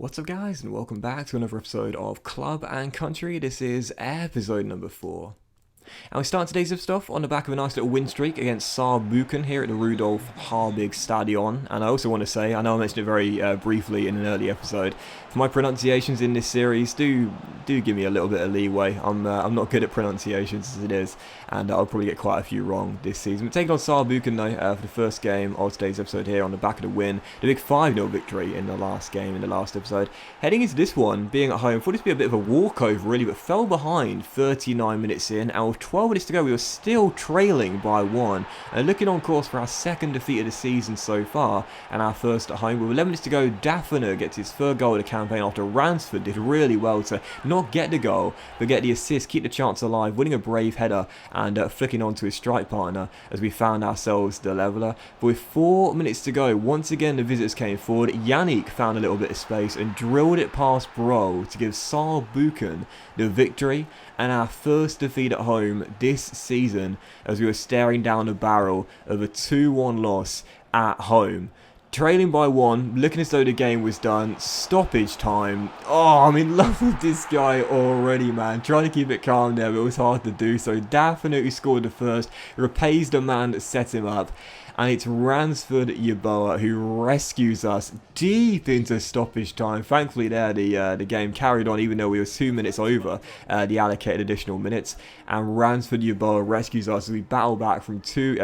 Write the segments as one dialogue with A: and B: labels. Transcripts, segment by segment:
A: What's up guys, and welcome back to another episode of Club and Country. This is episode number 4. And we start today's stuff on the back of a nice little win streak against Saarbrücken here at the Rudolf Harbig Stadion. And I also want to say, I know I mentioned it very briefly in an early episode, for my pronunciations in this series, do give me a little bit of leeway. I'm not good at pronunciations as it is, and I'll probably get quite a few wrong this season. We're taking on Saarbrücken though for the first game of today's episode here on the back of the win. The big 5-0 victory in the last game, in the last episode. Heading into this one, being at home, thought this would be a bit of a walkover really, but fell behind 39 minutes in, and with 12 minutes to go we were still trailing by 1, and looking on course for our second defeat of the season so far, and our first at home. With 11 minutes to go, Daphner gets his third goal of the campaign after Ransford did really well to not get the goal, but get the assist, keep the chance alive, winning a brave header and flicking on to his strike partner as we found ourselves the leveller. But with 4 minutes to go, once again the visitors came forward. Yannick found a little bit of space and drilled it past Bro to give Saarbrücken the victory and our first defeat at home this season, as we were staring down the barrel of a 2-1 loss at home. Trailing by 1, looking as though the game was done. Stoppage time. Oh, I'm in love with this guy already, man. Trying to keep it calm there, but it was hard to do so. Daphner, who scored the first, repays the man that set him up. And it's Ransford Yeboah who rescues us deep into stoppage time. Thankfully there, the game carried on even though we were 2 minutes over the allocated additional minutes. And Ransford Yeboah rescues us as we battle back from two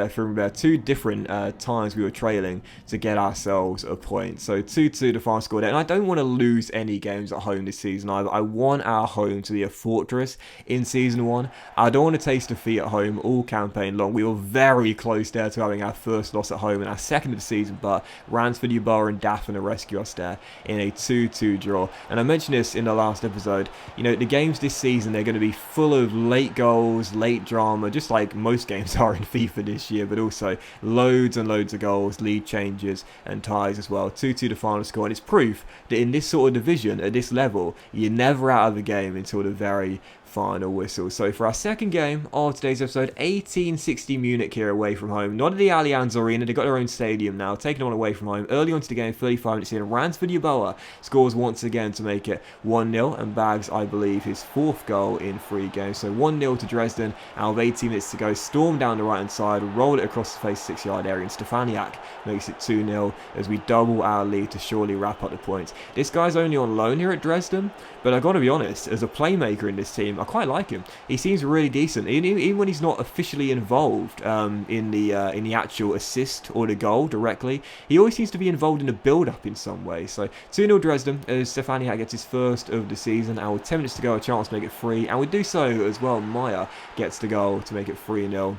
A: different times we were trailing to get ourselves a point. So 2-2 the final score there. And I don't want to lose any games at home this season either. I want our home to be a fortress in Season 1. I don't want to taste defeat at home all campaign long. We were very close there to having our first loss at home and our second of the season, but Ransford Yeboah and Daphner rescue us there in a 2-2 draw. And I mentioned this in the last episode, you know, the games this season, they're going to be full of late goals, late drama, just like most games are in FIFA this year, but also loads and loads of goals, lead changes and ties as well. 2-2 the final score, and it's proof that in this sort of division, at this level, you're never out of the game until the very final whistle. So for our second game of today's episode, 1860 Munich here away from home. Not at the Allianz Arena, they've got their own stadium now, taking on away from home. Early on to the game, 35 minutes in, Ransford Yeboah scores once again to make it 1-0 and bags, I believe, his 4th goal in 3 games. So 1-0 to Dresden, out of 18 minutes to go, storm down the right hand side, roll it across the face 6-yard area, and Stefaniak makes it 2-0 as we double our lead to surely wrap up the points. This guy's only on loan here at Dresden, but I've got to be honest, as a playmaker in this team, I quite like him. He seems really decent, even when he's not officially involved in the actual assist or the goal directly. He always seems to be involved in the build-up in some way. So 2-0 Dresden as Stefaniak gets his first of the season, and with 10 minutes to go, a chance to make it 3, and we do so as well. Meyer gets the goal to make it 3-0.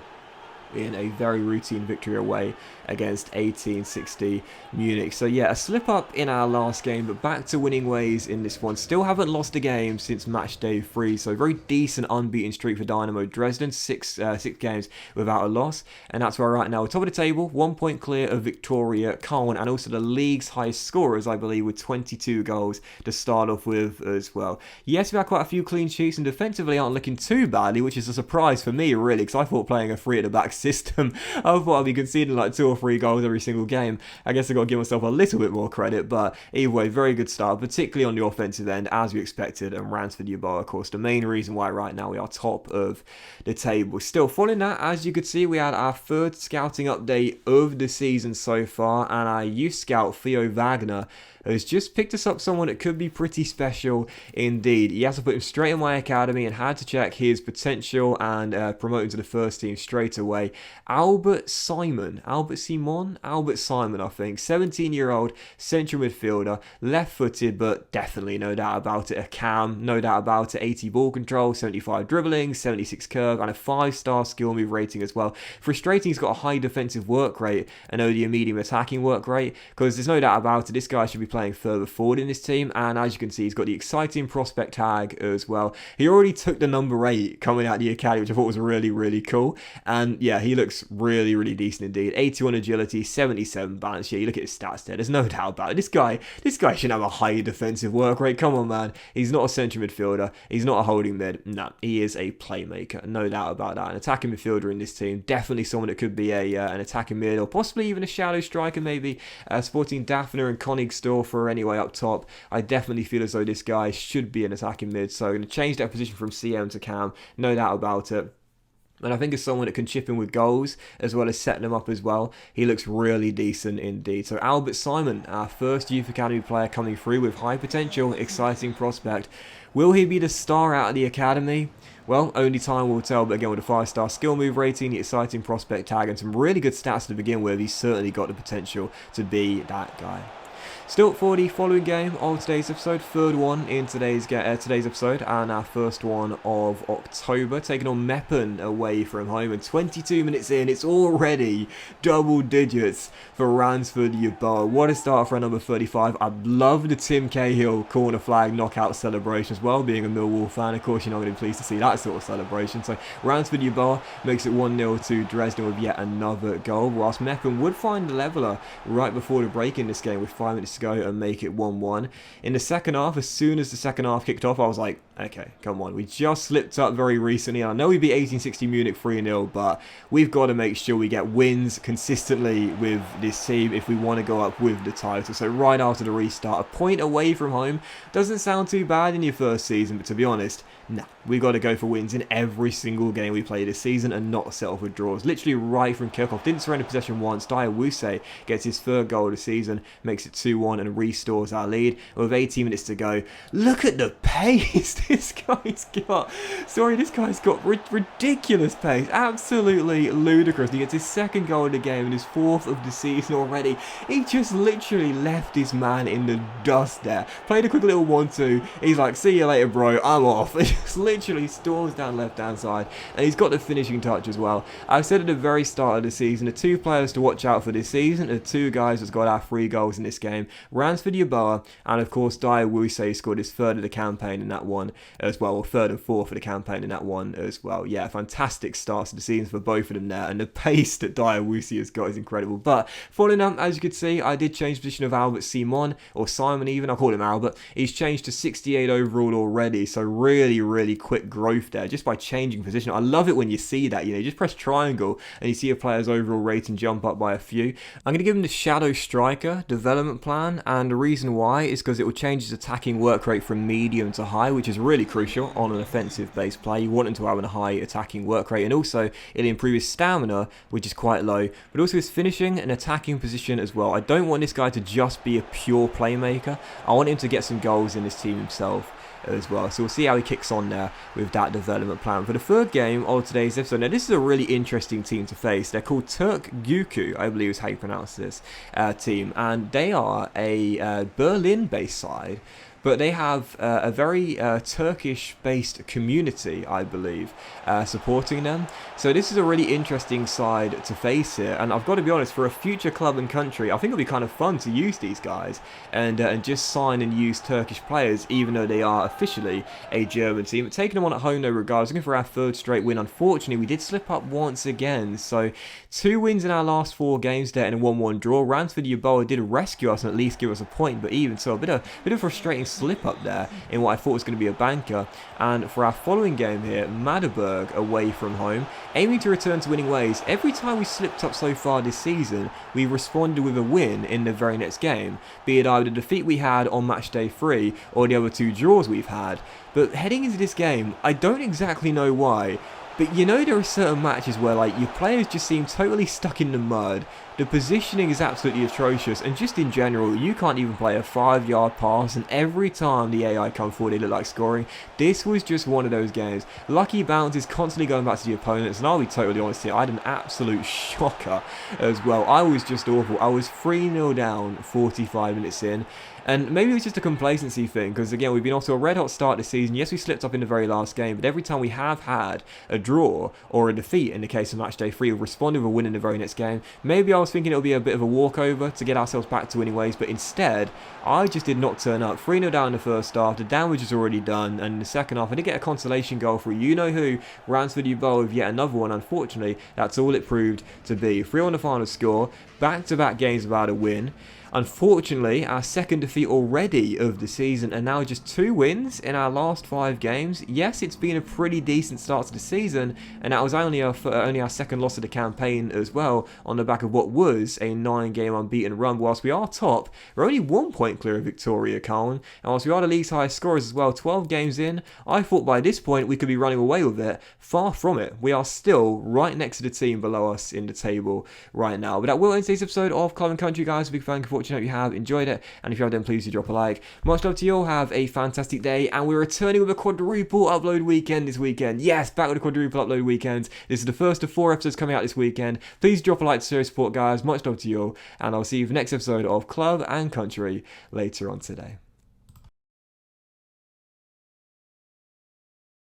A: In a very routine victory away against 1860 Munich. So yeah, a slip up in our last game, but back to winning ways in this one. Still haven't lost a game since match day 3, so very decent unbeaten streak for Dynamo Dresden. Six games without a loss, and that's where we're at now. We're top of the table, 1 point clear of Victoria Köln, and also the league's highest scorers, I believe, with 22 goals to start off with as well. Yes, we've had quite a few clean sheets, and defensively aren't looking too badly, which is a surprise for me really, because I thought playing a 3 at the back system, I thought I'd be conceding like 2 or 3 goals every single game. I guess I've got to give myself a little bit more credit, but either way, very good start, particularly on the offensive end, as we expected. And Ransford Yeboah, of course, the main reason why right now we are top of the table. Still, following that, as you could see, we had our 3rd scouting update of the season so far, and our youth scout, Theo Wagner, has just picked us up someone that could be pretty special indeed. He has to put him straight in my academy and had to check his potential and promote him to the first team straight away. Albert Simon, I think. 17-year-old central midfielder, left-footed, but definitely no doubt about it, a cam, no doubt about it. 80 ball control, 75 dribbling, 76 curve, and a 5-star skill move rating as well. Frustrating, he's got a high defensive work rate and only a medium attacking work rate, because there's no doubt about it, this guy should be playing further forward in this team. And as you can see, he's got the exciting prospect tag as well. He already took the number 8 coming out of the academy, which I thought was really, really cool. And yeah, he looks really, really decent indeed. 81 agility, 77 balance. Yeah, you look at his stats there, there's no doubt about it. This guy should have a high defensive work rate. Come on, man. He's not a central midfielder. He's not a holding mid. No, he is a playmaker. No doubt about that. An attacking midfielder in this team. Definitely someone that could be an attacking mid, or possibly even a shadow striker maybe, supporting Daphner and Königsdorf sure for anyway up top. I definitely feel as though this guy should be an attacking mid, so I'm going to change that position from CM to Cam, no doubt about it. And I think as someone that can chip in with goals, as well as setting them up as well, he looks really decent indeed. So Albert Simon, our first Youth Academy player coming through with high potential, exciting prospect. Will he be the star out of the academy? Well, only time will tell, but again, with a 5-star skill move rating, the exciting prospect tag, and some really good stats to begin with, he's certainly got the potential to be that guy. Still, for the following game of today's episode, third one in today's episode, and our first one of October, taking on Meppen away from home, and 22 minutes in, it's already double digits for Ransford Yeboah. What a start for number 35. I love the Tim Cahill corner flag knockout celebration as well, being a Millwall fan. Of course, you're not going to be pleased to see that sort of celebration. So Ransford Yeboah makes it 1-0 to Dresden with yet another goal, whilst Meppen would find the leveller right before the break in this game with 5 minutes to go and make it 1-1. In the second half, as soon as the second half kicked off, I was like, okay, come on. We just slipped up very recently. I know we beat 1860 Munich 3-0, but we've got to make sure we get wins consistently with this team if we want to go up with the title. So right after the restart, a point away from home doesn't sound too bad in your first season, but to be honest, no, we've got to go for wins in every single game we play this season and not settle for draws. Literally right from kickoff. Didn't surrender possession once. Dyer Wuse gets his third goal of the season, makes it 2-1 and restores our lead. With 18 minutes to go, look at the pace this guy's got. Sorry, this guy's got ridiculous pace. Absolutely ludicrous. He gets his second goal of the game and his fourth of the season already. He just literally left his man in the dust there. Played a quick little 1-2. He's like, see you later, bro. I'm off. He just literally storms down left-hand side. And he's got the finishing touch as well. I said at the very start of the season, the two players to watch out for this season, the two guys that's got our 3 goals in this game. Ransford Yeboah, and of course Dyer Wuse scored his third of the campaign in that one as well, or third and fourth of the campaign in that one as well. Yeah, fantastic starts to the season for both of them there, and the pace that Dyer Wuse has got is incredible. But following up, as you could see, I did change the position of Albert Simon, or Simon even, I'll call him Albert. He's changed to 68 overall already, so really quick growth there just by changing position. I love it when you see that, you just press triangle and you see a player's overall rating jump up by a few. I'm going to give him the Shadow Striker development plan, and the reason why is because it will change his attacking work rate from medium to high, which is really crucial on an offensive based play. You want him to have a high attacking work rate, and also it'll improve his stamina, which is quite low, but also his finishing and attacking position as well. I don't want this guy to just be a pure playmaker. I want him to get some goals in this team himself as well. So we'll see how he kicks on there with that development plan. For the third game of today's episode, now this is a really interesting team to face. They're called Turk Guku, I believe is how you pronounce this team, and they are a Berlin-based side, but they have a very Turkish-based community, I believe, supporting them. So this is a really interesting side to face here, and I've got to be honest, for a future club and country, I think it'll be kind of fun to use these guys and just sign and use Turkish players, even though they are officially a German team. But taking them on at home, no regards. Looking for our third straight win. Unfortunately, we did slip up once again. So 2 wins in our last 4 games there and a 1-1 draw. Ransford Yeboah did rescue us and at least give us a point, but even so, a bit of frustrating slip up there in what I thought was going to be a banker. And for our following game here, Magdeburg away from home, aiming to return to winning ways. Every time we slipped up so far this season, we responded with a win in the very next game, be it either the defeat we had on match day 3 or the other 2 draws we've had. But heading into this game, I don't exactly know why, but there are certain matches where your players just seem totally stuck in the mud. The positioning is absolutely atrocious, and just in general, you can't even play a 5-yard pass, and every time the AI come forward, they look like scoring. This was just one of those games. Lucky bounces constantly going back to the opponents, and I'll be totally honest here, I had an absolute shocker as well. I was just awful. I was 3-0 down 45 minutes in. And maybe it was just a complacency thing, because again, we've been off to a red hot start this season. Yes, we slipped up in the very last game, but every time we have had a draw or a defeat in the case of match day 3, we've responded with a win in the very next game. Maybe I was thinking it would be a bit of a walkover to get ourselves back to winning ways, but instead, I just did not turn up. 3-0 down in the first half, the damage is already done, and in the second half, I did get a consolation goal for you-know-who, Ransford Yeboah with yet another one. Unfortunately, that's all it proved to be. 3-1 the final score, back-to-back games without a win. Unfortunately, our second defeat already of the season, and now just 2 wins in our last 5 games. Yes, it's been a pretty decent start to the season, and that was only our second loss of the campaign as well, on the back of what was a 9-game unbeaten run. Whilst we are top, we're only 1 point clear of Victoria, Colin, and whilst we are the league's highest scorers as well, 12 games in, I thought by this point we could be running away with it. Far from it. We are still right next to the team below us in the table right now. But that will end today's episode of Club and Country, guys. Big thank you for watching. Hope you have enjoyed it, and if you have, then please do drop a like. Much love to you all. Have a fantastic day, and we're returning with a quadruple upload weekend this weekend. Yes, back with a quadruple upload weekend. This is the first of 4 episodes coming out this weekend. Please drop a like to show support, guys. Much love to you all, and I'll see you for the next episode of Club and Country later on today.